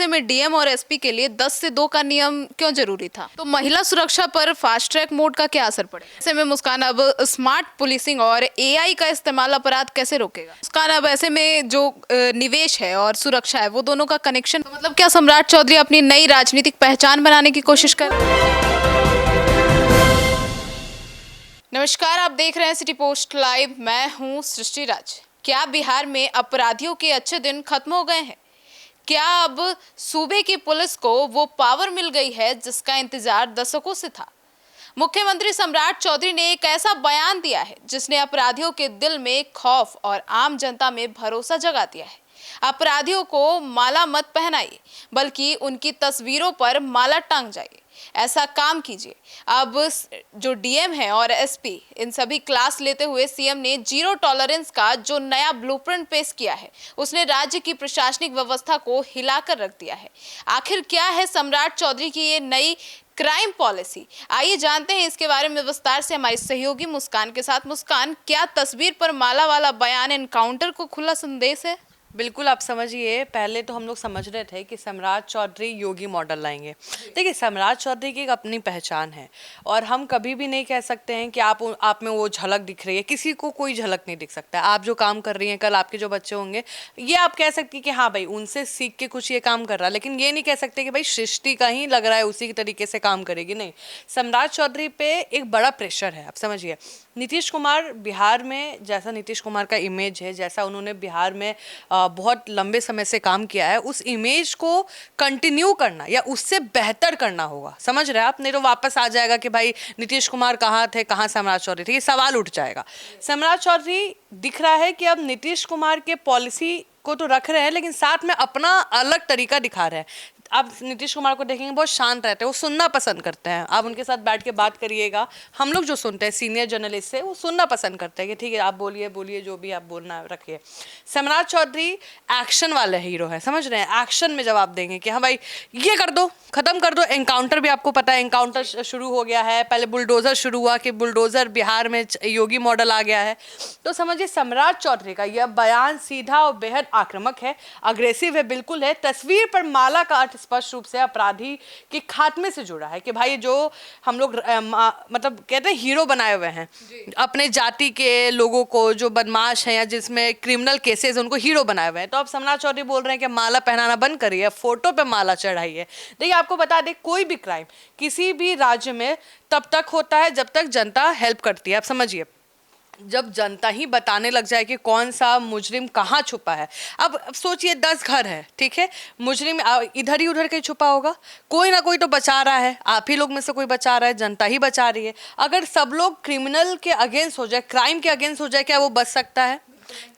ऐसे में डीएम और एसपी के लिए 10 से 2 का नियम क्यों जरूरी था? तो महिला सुरक्षा पर फास्ट ट्रैक मोड का क्या असर पड़ेगा? ऐसे में मुस्कान, अब स्मार्ट पुलिसिंग और एआई का इस्तेमाल अपराध कैसे रोकेगा? मुस्कान, अब ऐसे में जो निवेश है और सुरक्षा है, वो दोनों का कनेक्शन, तो मतलब क्या सम्राट चौधरी अपनी नई राजनीतिक पहचान बनाने की कोशिश कर रहे हैं? नमस्कार, आप देख रहे हैं सिटी पोस्ट लाइव। मैं हूं सृष्टि राज। क्या बिहार में अपराधियों के अच्छे दिन खत्म हो गए हैं? क्या अब सूबे की पुलिस को वो पावर मिल गई है जिसका इंतजार दशकों से था? मुख्यमंत्री सम्राट चौधरी ने एक ऐसा बयान दिया है जिसने अपराधियों के दिल में खौफ और आम जनता में भरोसा जगा दिया है। अपराधियों को माला मत पहनाइए, बल्कि उनकी तस्वीरों पर माला टांग जाइए। ऐसा काम कीजिए। अब जो डीएम है और एसपी, इन सभी क्लास लेते हुए सीएम ने जीरो टॉलरेंस का जो नया ब्लूप्रिंट पेश किया है, उसने राज्य की प्रशासनिक व्यवस्था को हिलाकर रख दिया है। आखिर क्या है सम्राट चौधरी की ये नई क्राइम पॉलिसी? आइए जानते हैं इसके बारे में विस्तार से हमारी सहयोगी मुस्कान के साथ। मुस्कान, क्या तस्वीर पर माला वाला बयान एनकाउंटर को खुला संदेश है? बिल्कुल, आप समझिए। पहले तो हम लोग समझ रहे थे कि सम्राट चौधरी योगी मॉडल लाएंगे। देखिए, सम्राट चौधरी की एक अपनी पहचान है और हम कभी भी नहीं कह सकते हैं कि आप में वो झलक दिख रही है। किसी को कोई झलक नहीं दिख सकता है। आप जो काम कर रही हैं, कल आपके जो बच्चे होंगे, ये आप कह सकती हैं कि हाँ भाई, उनसे सीख के कुछ ये काम कर रहा है, लेकिन ये नहीं कह सकते कि भाई सृष्टि का ही लग रहा है उसी तरीके से काम करेगी। नहीं, सम्राट चौधरी पे एक बड़ा प्रेशर है। आप समझिए, नीतीश कुमार बिहार में, जैसा नीतीश कुमार का इमेज है, जैसा उन्होंने बिहार में बहुत लंबे समय से काम किया है, उस इमेज को कंटिन्यू करना या उससे बेहतर करना होगा। समझ रहे हैं आप? नहीं तो वापस आ जाएगा कि भाई नीतीश कुमार कहाँ थे, कहाँ सम्राट चौधरी थे, ये सवाल उठ जाएगा। सम्राट चौधरी दिख रहा है कि अब नीतीश कुमार के पॉलिसी को तो रख रहे हैं, लेकिन साथ में अपना अलग तरीका दिखा रहे हैं। आप नीतीश कुमार को देखेंगे, बहुत शांत रहते हैं, वो सुनना पसंद करते हैं। आप उनके साथ बैठ के बात करिएगा, हम लोग जो सुनते हैं सीनियर जर्नलिस्ट से, वो सुनना पसंद करते हैं कि ठीक है, आप बोलिए बोलिए, जो भी आप बोलना रखिए। सम्राट चौधरी एक्शन वाले हीरो है, समझ रहे हैं? एक्शन में जवाब देंगे कि हाँ भाई, ये कर दो, खत्म कर दो। एनकाउंटर भी आपको पता है, एनकाउंटर शुरू हो गया है। पहले बुलडोजर शुरू हुआ कि बुलडोजर बिहार में योगी मॉडल आ गया है। तो समझिए, सम्राट चौधरी का यह बयान सीधा और बेहद आक्रामक है, अग्रेसिव है, बिल्कुल है। तस्वीर पर माला का अर्थ स्पष्ट रूप से अपराधी के खात्मे से जुड़ा है कि भाई, जो हम लोग मतलब कहते हैं हीरो बनाए हुए हैं अपने जाति के लोगों को, जो बदमाश हैं या जिसमें क्रिमिनल केसेस, उनको हीरो बनाए हुए हैं। तो अब सम्राट चौधरी बोल रहे हैं कि माला पहनाना बंद करिए, फोटो पे माला चढ़ाइए। देखिए, आपको बता दें, कोई भी क्राइम किसी भी राज्य में तब तक होता है जब तक जनता हेल्प करती है। आप समझिए, जब जनता ही बताने लग जाए कि कौन सा मुजरिम कहाँ छुपा है। अब सोचिए, 10 घर है, ठीक है, मुजरिम इधर ही उधर कहीं छुपा होगा, कोई ना कोई तो बचा रहा है। आप ही लोग में से कोई बचा रहा है, जनता ही बचा रही है। अगर सब लोग क्रिमिनल के अगेंस्ट हो जाए, क्राइम के अगेंस्ट हो जाए, क्या वो बच सकता है?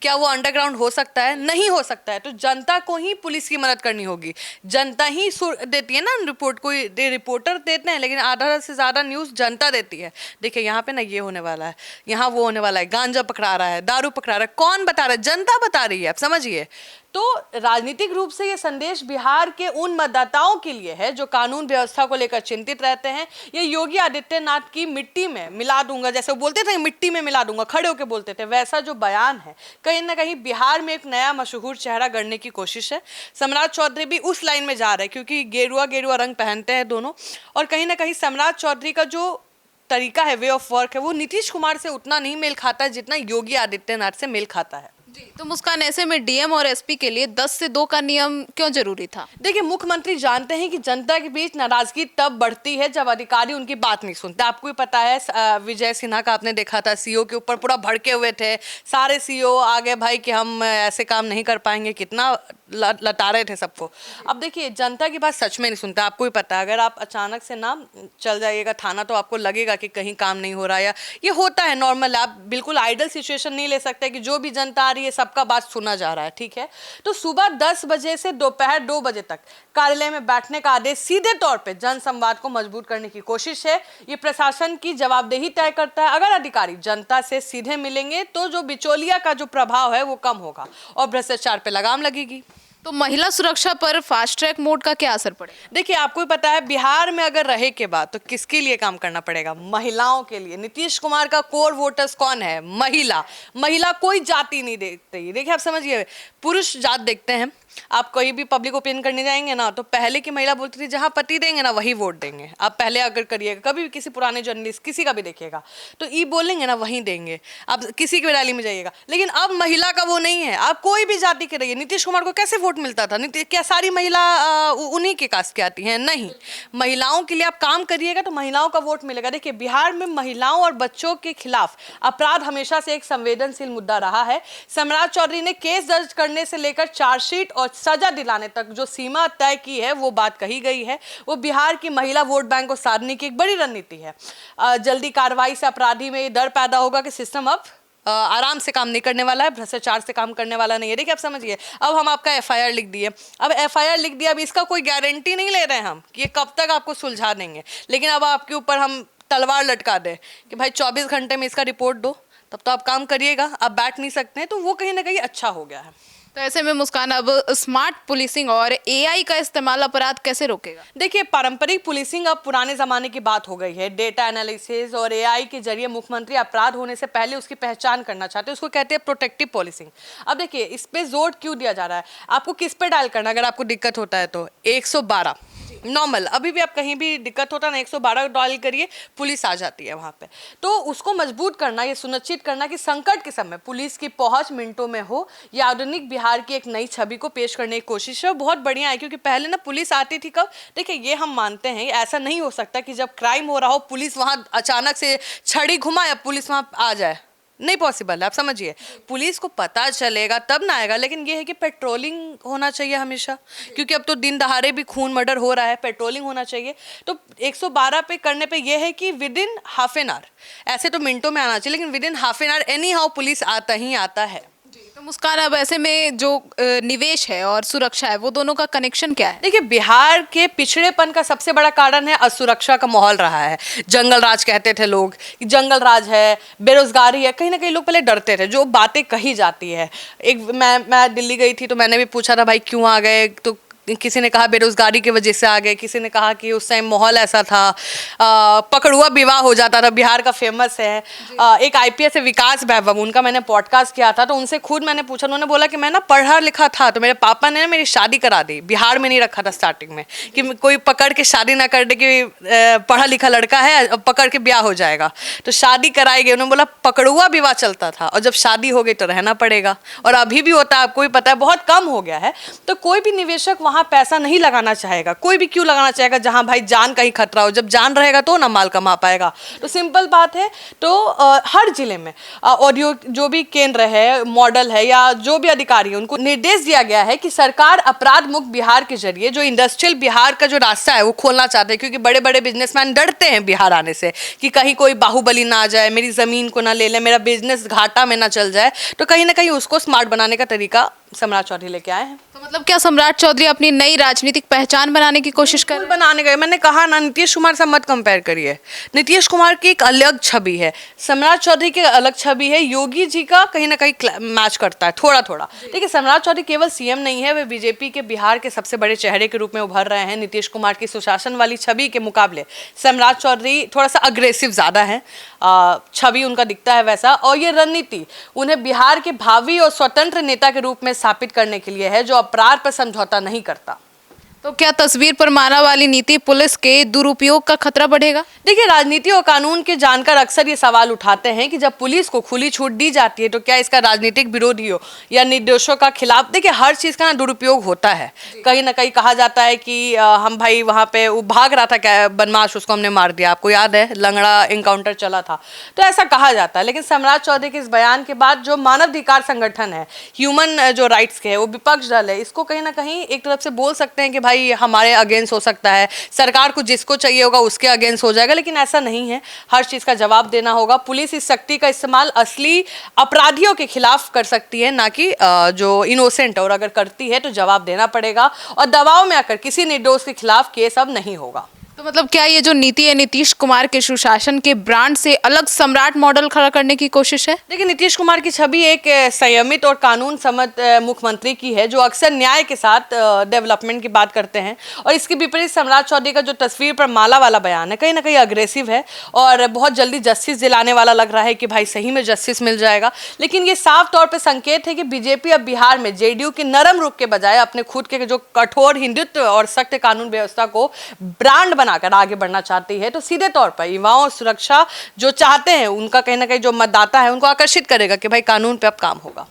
क्या वो अंडरग्राउंड हो सकता है? नहीं हो सकता है। तो जनता को ही पुलिस की मदद करनी होगी। जनता ही देती है ना रिपोर्ट, कोई रिपोर्टर देते हैं, लेकिन आधा से ज़्यादा न्यूज़ जनता देती है। देखिए, यहाँ पे ना ये होने वाला है, यहाँ वो होने वाला है, गांजा पकड़ा रहा है, दारू पकड़ा रहा है, कौन बता रहा है? जनता बता रही है। आप समझिए, तो राजनीतिक रूप से ये संदेश बिहार के उन मतदाताओं के लिए है जो कानून व्यवस्था को लेकर चिंतित रहते हैं। ये योगी आदित्यनाथ की मिट्टी में मिला दूंगा, जैसे वो बोलते थे मिट्टी में मिला दूंगा, खड़े होकर बोलते थे, वैसा जो बयान है, कहीं ना कहीं बिहार में एक नया मशहूर चेहरा गढ़ने की कोशिश है। सम्राट चौधरी भी उस लाइन में जा रहे हैं, क्योंकि गेरुआ गेरुआ रंग पहनते हैं दोनों, और कहीं ना कहीं सम्राट चौधरी का जो तरीका है, वे ऑफ वर्क है, वो नीतीश कुमार से उतना नहीं मेल खाता है जितना योगी आदित्यनाथ से मेल खाता है। जी, तो मुस्कान, ऐसे में डीएम और एसपी के लिए 10 से 2 का नियम क्यों जरूरी था? देखिए, मुख्यमंत्री जानते हैं कि जनता के बीच नाराजगी तब बढ़ती है जब अधिकारी उनकी बात नहीं सुनते। आपको भी पता है, विजय सिन्हा का आपने देखा था, सीओ के ऊपर पूरा भड़के हुए थे। सारे सीओ आगे भाई कि हम ऐसे काम नहीं कर पाएंगे, कितना लटा रहे थे सबको। अब देखिए, जनता की बात सच में नहीं सुनता। आपको भी पता है, अगर आप अचानक से ना चल जाइएगा थाना, तो आपको लगेगा कि कहीं काम नहीं हो रहा है, या ये होता है नॉर्मल। आप बिल्कुल आइडल सिचुएशन नहीं ले सकते कि जो भी जनता आ रही है सबका बात सुना जा रहा है, ठीक है? तो सुबह 10 बजे से दोपहर 2 बजे तक कार्यालय में बैठने का आदेश सीधे तौर पे जन संवाद को मजबूत करने की कोशिश है। ये प्रशासन की जवाबदेही तय करता है। अगर अधिकारी जनता से सीधे मिलेंगे तो जो बिचौलिया का जो प्रभाव है वो कम होगा और भ्रष्टाचार पे लगाम लगेगी। तो महिला सुरक्षा पर फास्ट ट्रैक मोड का क्या असर पड़ेगा? देखिए, आपको भी पता है, बिहार में अगर रहे के बाद तो किसके लिए काम करना पड़ेगा? महिलाओं के लिए। नीतीश कुमार का कोर वोटर्स कौन है? महिला। महिला कोई जाति नहीं देखती। देखिए, आप समझिए, पुरुष जात देखते हैं, आप कोई भी पब्लिक ओपिनियन करने जाएंगे ना, तो पहले की महिला बोलती थी जहां पति देंगे ना वहीं वोट देंगे। आप पहले अगर करिएगा, कभी भी किसी पुराने जर्नलिस्ट किसी का भी देखिएगा तो ई बोलेंगे ना वहीं देंगे। आप किसी की रैली में जाइएगा, लेकिन अब महिला का वो नहीं है। आप कोई भी जाति के रहिए, नीतीश कुमार को कैसे वोट मिलता था? क्या सारी महिला उन्हीं के कास्ट की आती हैं? नहीं, महिलाओं के लिए आप काम करिएगा तो महिलाओं का वोट मिलेगा। देखिए, बिहार में महिलाओं और बच्चों के खिलाफ अपराध हमेशा से एक संवेदनशील मुद्दा रहा है। सम्राट चौधरी ने केस दर्ज करने से लेकर चार्जशीट और सजा दिलाने तक जो सीमा तय की है वो बात कही गई है। वो बिहार की महिला वोट बैंक को साधने की एक बड़ी रणनीति है। जल्दी कार्रवाई से अपराधी में ये डर पैदा होगा कि सिस्टम अब आराम से काम नहीं करने वाला है, भ्रष्टाचार से काम करने वाला नहीं है। देखिए, आप समझिए, अब हम आपका एफआईआर लिख दिए, अब एफआईआर लिख दिया, अब इसका कोई गारंटी नहीं ले रहे हैं हम कि ये कब तक आपको सुलझा देंगे, लेकिन अब आपके ऊपर हम तलवार लटका दें कि भाई 24 घंटे में इसका रिपोर्ट दो, तब तो आप काम करिएगा, आप बैठ नहीं सकते हैं। तो वो कहीं ना कहीं अच्छा हो गया है। तो ऐसे में मुस्कान, अब स्मार्ट पुलिसिंग और एआई का इस्तेमाल अपराध कैसे रोकेगा? देखिए, पारंपरिक पुलिसिंग अब पुराने जमाने की बात हो गई है। डेटा एनालिसिस और एआई के जरिए मुख्यमंत्री अपराध होने से पहले उसकी पहचान करना चाहते हैं, उसको कहते हैं प्रोटेक्टिव पुलिसिंग। अब देखिए, इस पे जोर क्यों दिया जा रहा है? आपको किस पे डायल करना अगर आपको दिक्कत होता है तो 112 नॉर्मल, अभी भी आप कहीं भी दिक्कत होता है ना 112 डायल करिए, पुलिस आ जाती है वहाँ पे। तो उसको मजबूत करना, ये सुनिश्चित करना कि संकट के समय पुलिस की पहुँच मिनटों में हो, ये आधुनिक बिहार की एक नई छवि को पेश करने की कोशिश है। बहुत बढ़िया है, क्योंकि पहले ना पुलिस आती थी कब? देखिए, ये हम मानते हैं ऐसा नहीं हो सकता कि जब क्राइम हो रहा हो पुलिस वहाँ अचानक से छड़ी घुमाए पुलिस वहाँ आ जाए, नहीं पॉसिबल है। आप समझिए, पुलिस को पता चलेगा तब ना आएगा। लेकिन ये है कि पेट्रोलिंग होना चाहिए हमेशा, क्योंकि अब तो दिन दहाड़े भी खून मर्डर हो रहा है, पेट्रोलिंग होना चाहिए। तो 112 पे करने पे ये है कि with in half an hour, ऐसे तो मिनटों में आना चाहिए, लेकिन with in half an hour any how police आता ही आता है। तो मुस्कान, अब ऐसे में जो निवेश है और सुरक्षा है, वो दोनों का कनेक्शन क्या है? देखिए, बिहार के पिछड़ेपन का सबसे बड़ा कारण है असुरक्षा का माहौल रहा है। जंगल राज कहते थे लोग, कि जंगल राज है, बेरोजगारी है, कहीं ना कहीं लोग पहले डरते थे। जो बातें कही जाती है, एक मैं दिल्ली गई थी तो मैंने भी पूछा था भाई क्यों आ गए, तो किसी ने कहा बेरोजगारी की वजह से आ गए, किसी ने कहा कि उस टाइम माहौल ऐसा था, पकड़ुआ विवाह हो जाता था, बिहार का फेमस है। एक आईपीएस है विकास वैभव, उनका मैंने पॉडकास्ट किया था, तो उनसे खुद मैंने पूछा, उन्होंने बोला कि मैं ना पढ़ा लिखा था, तो मेरे पापा ने मेरी शादी करा दी। बिहार में नहीं रखा था स्टार्टिंग में कि कोई पकड़ के शादी ना कर दे कि पढ़ा लिखा लड़का है पकड़ के ब्याह हो जाएगा, तो शादी कराई गई। उन्होंने बोला पकड़ुआ विवाह चलता था, और जब शादी हो गई तो रहना पड़ेगा, और अभी भी होता है, आपको भी पता है, बहुत कम हो गया है। तो कोई भी निवेशक वहाँ पैसा नहीं लगाना चाहेगा। कोई भी क्यों लगाना चाहेगा जहां भाई जान कहीं खतरा हो? जब जान रहेगा तो ना माल कमा पाएगा। तो सिंपल बात है। तो हर जिले में ऑडियो जो भी केंद्र है, मॉडल है, या जो भी अधिकारी है, उनको निर्देश दिया गया है कि सरकार अपराध मुक्त बिहार के जरिए जो इंडस्ट्रियल बिहार का जो रास्ता है वो खोलना चाहते हैं, क्योंकि बड़े बड़े बिजनेसमैन डरते हैं बिहार आने से कि कहीं कोई बाहुबली ना आ जाए, मेरी जमीन को ना ले ले, मेरा बिजनेस घाटा में ना चल जाए। तो कहीं ना कहीं उसको स्मार्ट बनाने का तरीका सम्राट चौधरी लेके आए हैं। तो मतलब क्या सम्राट चौधरी अपनी नई राजनीतिक पहचान बनाने की कोशिश कर रहे हैं? बनाने गए, मैंने कहा ना, नीतीश कुमार से मत कंपेयर करिए। नीतीश कुमार की एक अलग छवि है, सम्राट चौधरी की अलग छवि है, योगी जी का कहीं ना कहीं मैच करता है थोड़ा थोड़ा। देखिए, सम्राट चौधरी केवल सीएम नहीं है, वे बीजेपी के बिहार के सबसे बड़े चेहरे के रूप में उभर रहे हैं। नीतीश कुमार की सुशासन वाली छवि के मुकाबले सम्राट चौधरी थोड़ा सा अग्रेसिव ज़्यादा है, छवि उनका दिखता है वैसा। और ये रणनीति उन्हें बिहार के भावी और स्वतंत्र नेता के रूप में स्थापित करने के लिए है, जो अपराध पर समझौता नहीं करता। तो क्या तस्वीर पर माना वाली नीति पुलिस के दुरुपयोग का खतरा बढ़ेगा? देखिए, राजनीति और कानून के जानकार अक्सर ये सवाल उठाते हैं कि जब पुलिस को खुली छूट दी जाती है तो क्या इसका राजनीतिक विरोधियों या निर्दोषों का खिलाफ, देखिए हर चीज़ का ना दुरुपयोग होता है। कहीं ना कहीं कहा जाता है कि हम भाई वहाँ पे वो भाग रहा था, क्या बदमाश, उसको हमने मार दिया, आपको याद है लंगड़ा इनकाउंटर चला था, तो ऐसा कहा जाता है। लेकिन सम्राट चौधरी के इस बयान के बाद जो मानवाधिकार संगठन है, ह्यूमन जो राइट्स के है, वो विपक्ष दल है, इसको कहीं ना कहीं एक तरफ से बोल सकते हैं कि भाई हमारे अगेंस्ट हो सकता है, सरकार को जिसको चाहिए होगा उसके अगेंस्ट हो जाएगा, लेकिन ऐसा नहीं है। हर चीज़ का जवाब देना होगा। पुलिस इस शक्ति का इस्तेमाल असली अपराधियों के खिलाफ कर सकती है, ना कि जो इनोसेंट है, और अगर करती है तो जवाब देना पड़ेगा, और दबाव में आकर किसी निर्दोष के खिलाफ केस अब नहीं होगा। तो मतलब क्या ये जो नीति है नीतीश कुमार के सुशासन के ब्रांड से अलग सम्राट मॉडल खड़ा करने की कोशिश है? देखिए, नीतीश कुमार की छवि एक संयमित और कानून सम्मत मुख्यमंत्री की है, जो अक्सर न्याय के साथ डेवलपमेंट की बात करते हैं। और इसके विपरीत सम्राट चौधरी का जो तस्वीर पर माला वाला बयान है, कहीं ना कहीं अग्रेसिव है और बहुत जल्दी जस्टिस दिलाने वाला लग रहा है कि भाई सही में जस्टिस मिल जाएगा। लेकिन ये साफ तौर पर संकेत है कि बीजेपी अब बिहार में जेडीयू के नरम रुख के बजाय अपने खुद के जो कठोर हिंदुत्व और सख्त कानून व्यवस्था को ब्रांड बनाकर आगे बढ़ना चाहती है। तो सीधे तौर पर युवाओं सुरक्षा जो चाहते हैं, उनका कहीं ना कहीं जो मतदाता है, उनको आकर्षित करेगा कि भाई कानून पे अब काम होगा।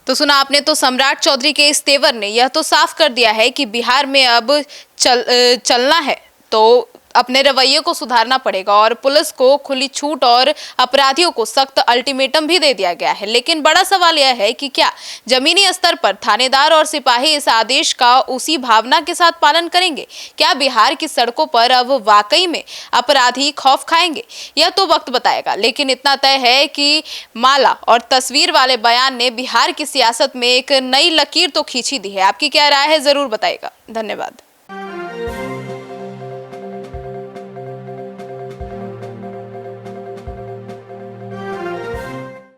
तो सुना आपने, तो सम्राट चौधरी के इस तेवर ने यह तो साफ कर दिया है कि बिहार में अब चलना है तो अपने रवैये को सुधारना पड़ेगा और पुलिस को खुली छूट और अपराधियों को सख्त अल्टीमेटम भी दे दिया गया है। लेकिन बड़ा सवाल यह है कि क्या जमीनी स्तर पर थानेदार और सिपाही इस आदेश का उसी भावना के साथ पालन करेंगे? क्या बिहार की सड़कों पर अब वाकई में अपराधी खौफ खाएंगे? यह तो वक्त बताएगा। लेकिन इतना तय है कि माला और तस्वीर वाले बयान ने बिहार की सियासत में एक नई लकीर तो खींची दी है। आपकी क्या राय है, जरूर बताइएगा। धन्यवाद।